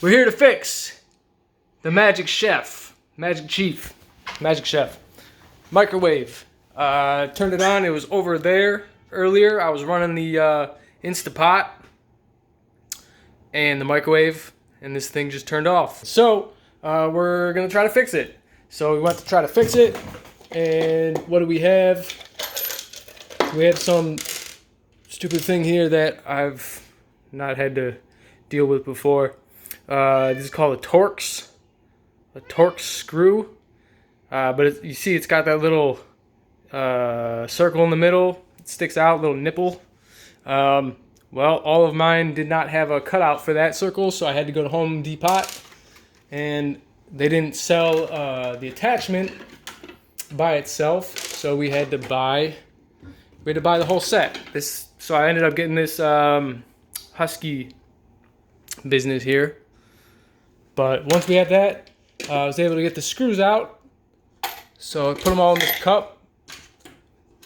We're here to fix the Magic Chef microwave. Turned it on. It was over there earlier. I was running the Instapot and the microwave, and this thing just turned off. So we're gonna try to fix it. So we went to try to fix it, and what do we have? We have some stupid thing here that I've not had to deal with before. This is called a Torx screw. But you see it's got that little circle in the middle. It sticks out, little nipple. Well, all of mine did not have a cutout for that circle, so I had to go to Home Depot, and they didn't sell the attachment by itself, so we had to buy the whole set. So I ended up getting this Husky business here. But once we had that, I was able to get the screws out. So I put them all in this cup.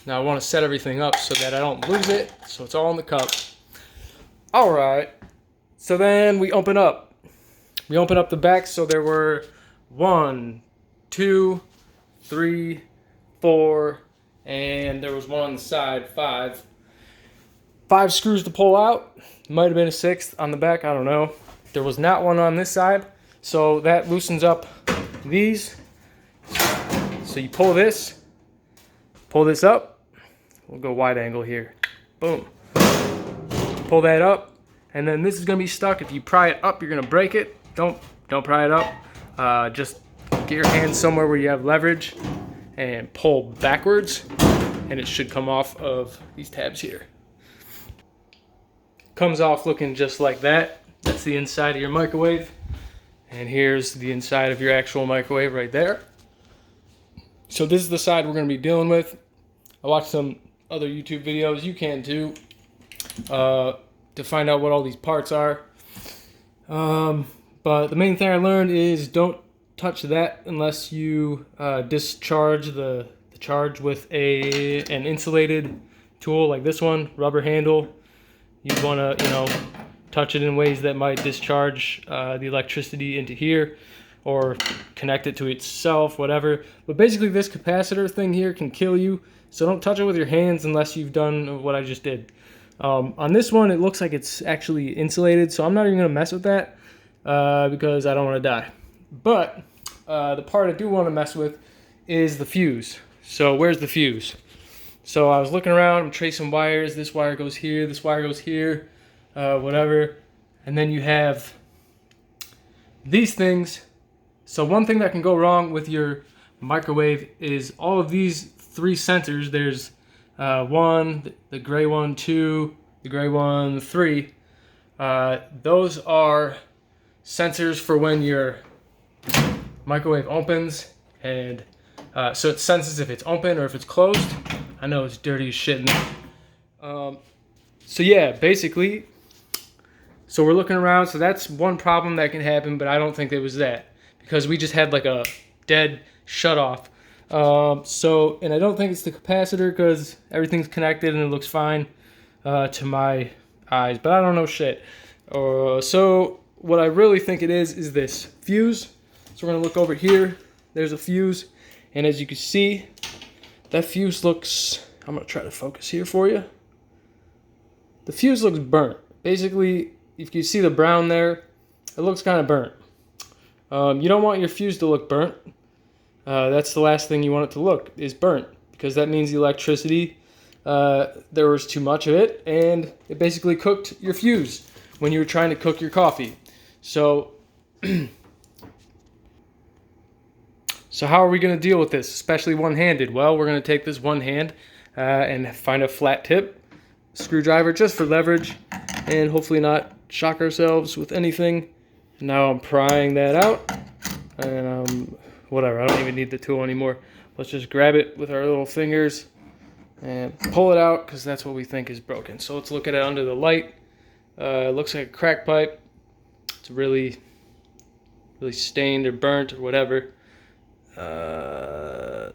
Now I want to set everything up so that I don't lose it. So it's all in the cup. All right. So then we open up. We open up the back. So there were 1, 2, 3, 4, and there was one on the side, 5. 5 screws to pull out. Might have been a 6th on the back. I don't know. There was not one on this side. So that loosens up these. So you pull this up. We'll go wide angle here. Boom. Pull that up, and then this is gonna be stuck. If you pry it up, you're gonna break it. Don't pry it up. Just get your hands somewhere where you have leverage and pull backwards, and it should come off of these tabs here. Comes off looking just like that. That's the inside of your microwave. And here's the inside of your actual microwave right there. So this is the side we're going to be dealing with. I watched some other YouTube videos. You can too. To find out what all these parts are. But the main thing I learned is don't touch that unless you discharge the charge with an insulated tool like this one, rubber handle. You'd want to, touch it in ways that might discharge the electricity into here, or connect it to itself, whatever. But basically this capacitor thing here can kill you, so don't touch it with your hands unless you've done what I just did. On this one, it looks like it's actually insulated, so I'm not even going to mess with that because I don't want to die. But the part I do want to mess with is the fuse. So where's the fuse? So I was looking around, I'm tracing wires. This wire goes here, this wire goes here, whatever. And then you have these things. So one thing that can go wrong with your microwave is all of these 3 sensors. There's 1, the gray one, 2, the gray one, 3. Those are sensors for when your microwave opens, and so it senses if it's open or if it's closed. I know it's dirty as shit in there. So yeah, basically, so we're looking around. So that's one problem that can happen, but I don't think it was that, because we just had like a dead shut off. And I don't think it's the capacitor because everything's connected and it looks fine to my eyes, but I don't know shit. So what I really think it is this fuse. So we're gonna look over here. There's a fuse, and as you can see, that fuse looks, I'm gonna try to focus here for you. The fuse looks burnt. Basically, if you see the brown there, it looks kind of burnt. You don't want your fuse to look burnt. That's the last thing you want it to look, is burnt, because that means the electricity, there was too much of it, and it basically cooked your fuse when you were trying to cook your coffee. So, so how are we going to deal with this, especially one-handed? Well, we're going to take this one hand and find a flat tip screwdriver just for leverage, and hopefully not shock ourselves with anything. Now I'm prying that out, and whatever, I don't even need the tool anymore. Let's just grab it with our little fingers and pull it out, because that's what we think is broken. So let's look at it under the light. It looks like a crack pipe. It's really stained or burnt or whatever.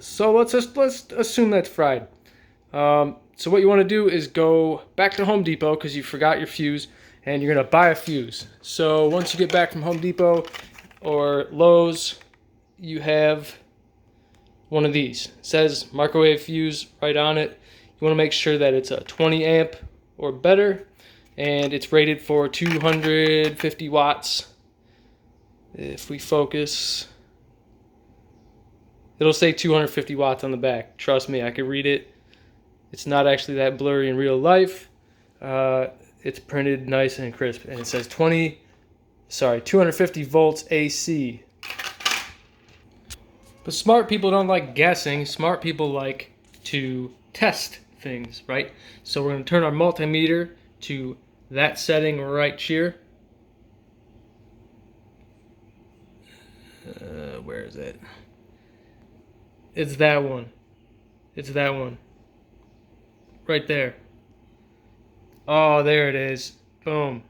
So let's assume that's fried. So what you want to do is go back to Home Depot, because you forgot your fuse, and you're gonna buy a fuse. So once you get back from Home Depot or Lowe's, you have one of these. It says microwave fuse right on it. You wanna make sure that it's a 20 amp or better, and it's rated for 250 watts. If we focus, it'll say 250 watts on the back. Trust me, I can read it. It's not actually that blurry in real life. It's printed nice and crisp, and it says 250 volts AC. But smart people don't like guessing. Smart people like to test things, right? So we're going to turn our multimeter to that setting right here. Where is it? It's that one. It's that one. Right there. Oh, there it is. Boom.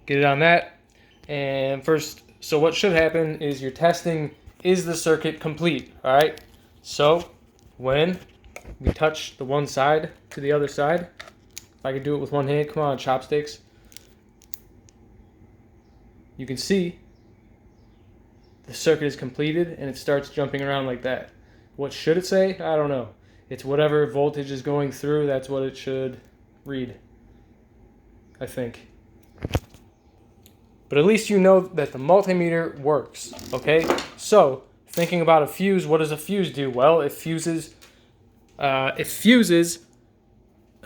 Get it on that. And first, so what should happen is you're testing, is the circuit complete? All right. So when we touch the one side to the other side, if I could do it with one hand, come on, chopsticks. You can see the circuit is completed and it starts jumping around like that. What should it say? I don't know. It's whatever voltage is going through, that's what it should read, I think. But at least you know that the multimeter works, okay? So, thinking about a fuse, what does a fuse do? Well, it fuses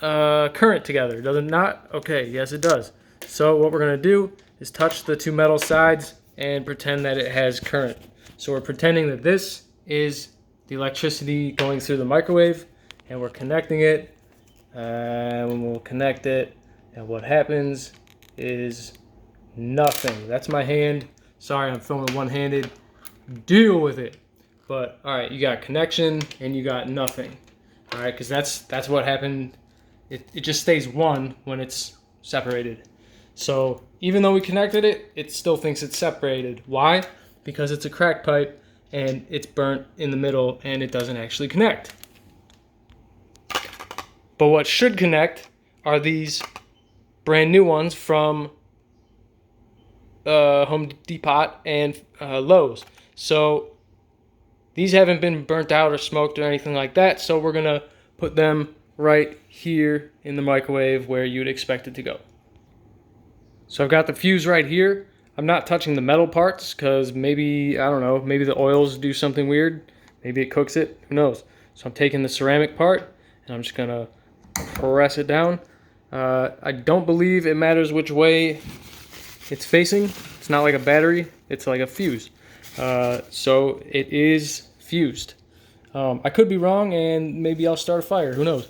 current together, does it not? Okay, yes it does. So what we're gonna do is touch the two metal sides and pretend that it has current. So we're pretending that this is the electricity going through the microwave, and we're connecting it, and we'll connect it, and what happens is nothing. That's my hand. Sorry, I'm filming one-handed. Deal with it. But all right, you got connection and you got nothing. All right, because that's what happened. It just stays one when it's separated. So even though we connected it, it still thinks it's separated. Why? Because it's a crack pipe and it's burnt in the middle and it doesn't actually connect. But what should connect are these brand new ones from Home Depot and Lowe's. So these haven't been burnt out or smoked or anything like that, so we're gonna put them right here in the microwave where you'd expect it to go. So I've got the fuse right here. I'm not touching the metal parts because maybe, I don't know, maybe the oils do something weird. Maybe it cooks it, who knows. So I'm taking the ceramic part and I'm just gonna press it down. I don't believe it matters which way it's facing. It's not like a battery, it's like a fuse. So it is fused. I could be wrong and maybe I'll start a fire, who knows.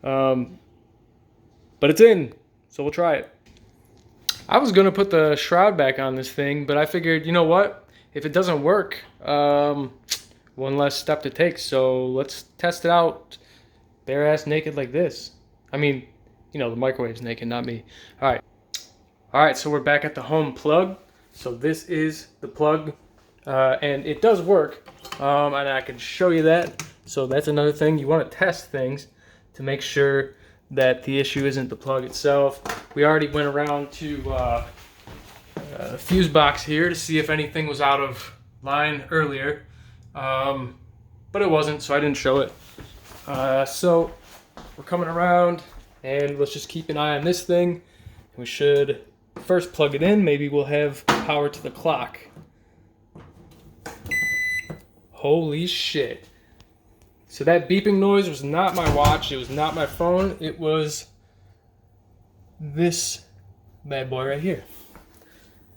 But it's in, so we'll try it. I was gonna put the shroud back on this thing, but I figured, you know what? If it doesn't work, one less step to take. So let's test it out bare ass naked like this. I mean, you know, the microwave's naked, not me. All right, so we're back at the home plug. So this is the plug, and it does work, and I can show you that. So that's another thing. You want to test things to make sure that the issue isn't the plug itself. We already went around to the fuse box here to see if anything was out of line earlier, but it wasn't, so I didn't show it. So we're coming around, and let's just keep an eye on this thing. We should first plug it in. Maybe we'll have power to the clock. Holy shit. So that beeping noise was not my watch, it was not my phone, it was this bad boy right here.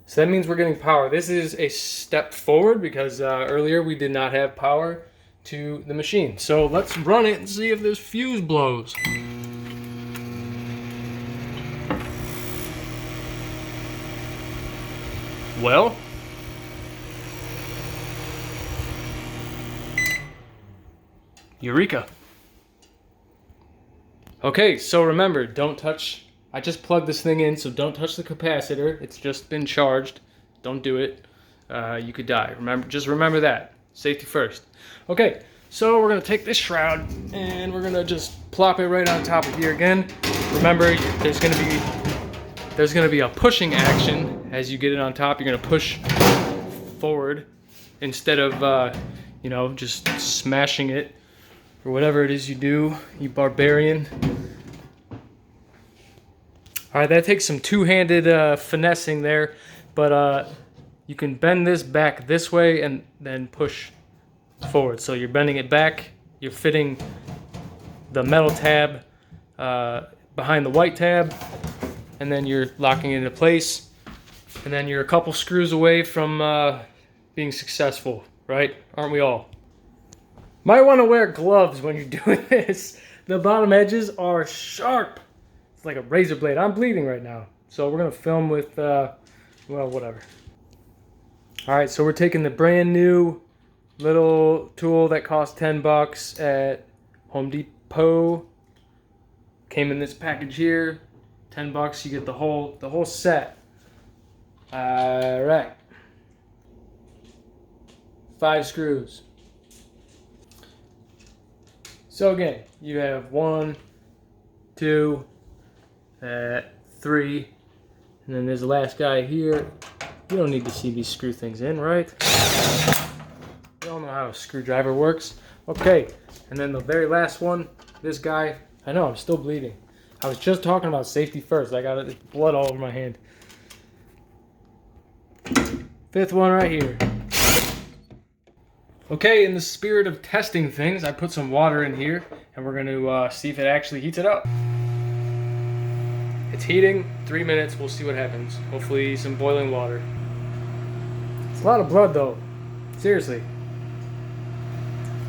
So that means we're getting power. This is a step forward because earlier we did not have power to the machine. So let's run it and see if this fuse blows. Well, eureka. Okay, so remember, don't touch, I just plugged this thing in, so don't touch the capacitor. It's just been charged. Don't do it. You could die. Just remember that. Safety first. Okay, so we're gonna take this shroud and we're gonna just plop it right on top of here again. Remember, there's gonna be there's going to be a pushing action as you get it on top. You're going to push forward instead of, you know, just smashing it or whatever it is you do, you barbarian. All right, that takes some two-handed finessing there, but you can bend this back this way and then push forward. So you're bending it back, you're fitting the metal tab behind the white tab, and then you're locking it into place, and then you're a couple screws away from being successful, right? Aren't we all? Might want to wear gloves when you're doing this. The bottom edges are sharp. It's like a razor blade. I'm bleeding right now. So we're going to film with, well, whatever. All right, so we're taking the brand new little tool that cost 10 bucks at Home Depot. Came in this package here. 10 bucks, you get the whole set. All right. 5 screws. So again, you have 1, 2, 3, and then there's the last guy here. You don't need to see these screw things in, right? You all know how a screwdriver works. Okay, and then the very last one, this guy. I know, I'm still bleeding. I was just talking about safety first. I got blood all over my hand. 5th one right here. Okay, in the spirit of testing things, I put some water in here, and we're going to see if it actually heats it up. It's heating. 3 minutes. We'll see what happens. Hopefully some boiling water. It's a lot of blood, though. Seriously.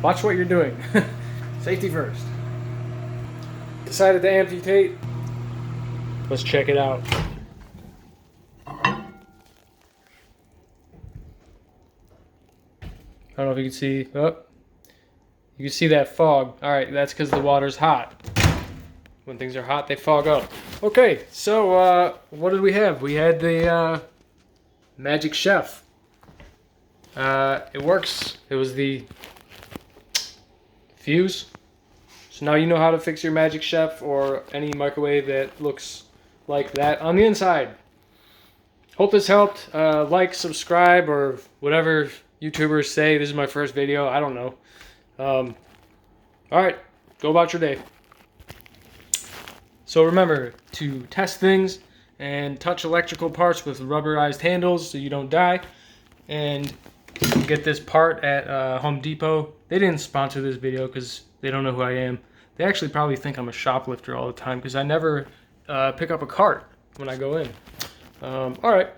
Watch what you're doing. Safety first. Decided to amputate. Let's check it out. I don't know if you can see. Oh, you can see that fog. All right, that's because the water's hot. When things are hot, they fog up. Okay, so what did we have? We had the Magic Chef. It works. It was the fuse. So now you know how to fix your Magic Chef or any microwave that looks like that on the inside. Hope this helped. Like, subscribe, or whatever YouTubers say. This is my first video. I don't know. Alright, go about your day. So remember to test things and touch electrical parts with rubberized handles so you don't die. And you can get this part at Home Depot. They didn't sponsor this video because they don't know who I am. They actually probably think I'm a shoplifter all the time because I never pick up a cart when I go in. Alright.